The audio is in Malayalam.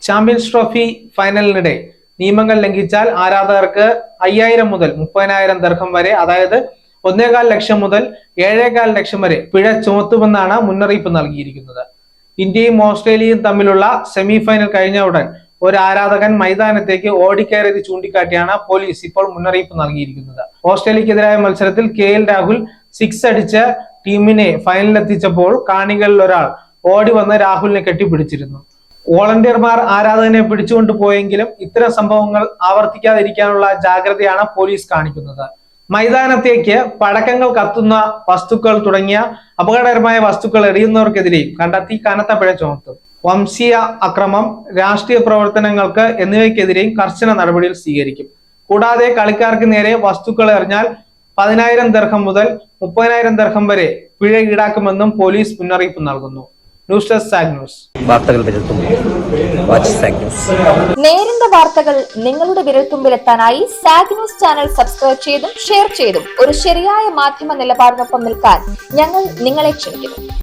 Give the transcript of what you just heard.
ചാമ്പ്യൻസ് ട്രോഫി ഫൈനലിനിടെ നിയമങ്ങൾ ലംഘിച്ചാൽ ആരാധകർക്ക് 5000 മുതൽ 30,000 ദിർഹം വരെ, അതായത് 1.25 ലക്ഷം മുതൽ 7.25 ലക്ഷം വരെ പിഴ ചുമത്തുമെന്നാണ് മുന്നറിയിപ്പ് നൽകിയിരിക്കുന്നത്. ഇന്ത്യയും ഓസ്ട്രേലിയയും തമ്മിലുള്ള സെമി ഫൈനൽ കഴിഞ്ഞ ഉടൻ ഒരു ആരാധകൻ മൈതാനത്തേക്ക് ഓടിക്കയറിയത് ചൂണ്ടിക്കാട്ടിയാണ് പോലീസ് ഇപ്പോൾ മുന്നറിയിപ്പ് നൽകിയിരിക്കുന്നത്. ഓസ്ട്രേലിയക്കെതിരായ മത്സരത്തിൽ KL രാഹുൽ 6 അടിച്ച് ടീമിനെ ഫൈനലിലെത്തിച്ചപ്പോൾ കാണികളിൽ ഒരാൾ ഓടി വന്ന് രാഹുലിനെ കെട്ടിപ്പിടിച്ചിരുന്നു. വോളണ്ടിയർമാർ ആരാധകനെ പിടിച്ചുകൊണ്ടുപോയെങ്കിലും ഇത്തരം സംഭവങ്ങൾ ആവർത്തിക്കാതിരിക്കാനുള്ള ജാഗ്രതയാണ് പോലീസ് കാണിക്കുന്നത്. മൈതാനത്തേക്ക് പടക്കങ്ങൾ, കത്തുന്ന വസ്തുക്കൾ തുടങ്ങിയ അപകടകരമായ വസ്തുക്കൾ എറിയുന്നവർക്കെതിരെയും കണ്ടെത്തി കനത്ത പിഴ ചുമത്തും. വംശീയ അക്രമം, രാഷ്ട്രീയ പ്രവർത്തനങ്ങൾക്ക് എന്നിവയ്ക്കെതിരെയും കർശന നടപടികൾ സ്വീകരിക്കും. കൂടാതെ കളിക്കാർക്ക് നേരെ വസ്തുക്കൾ എറിഞ്ഞാൽ 10,000 ദിർഹം മുതൽ 30,000 ദിർഹം വരെ പിഴ ഈടാക്കുമെന്നും പോലീസ് മുന്നറിയിപ്പ് നൽകുന്നു. News desk zag news. നേരിന്റെ വാർത്തകൾ നിങ്ങളുടെ വിരൽത്തുമ്പിലെത്താനായി സാഗ് ന്യൂസ് ചാനൽ സബ്സ്ക്രൈബ് ചെയ്തും ഷെയർ ചെയ്തും ഒരു ശരിയായ മാധ്യമ നിലപാടിനൊപ്പം നിൽക്കാൻ ഞങ്ങൾ നിങ്ങളെ ക്ഷണിക്കുന്നു.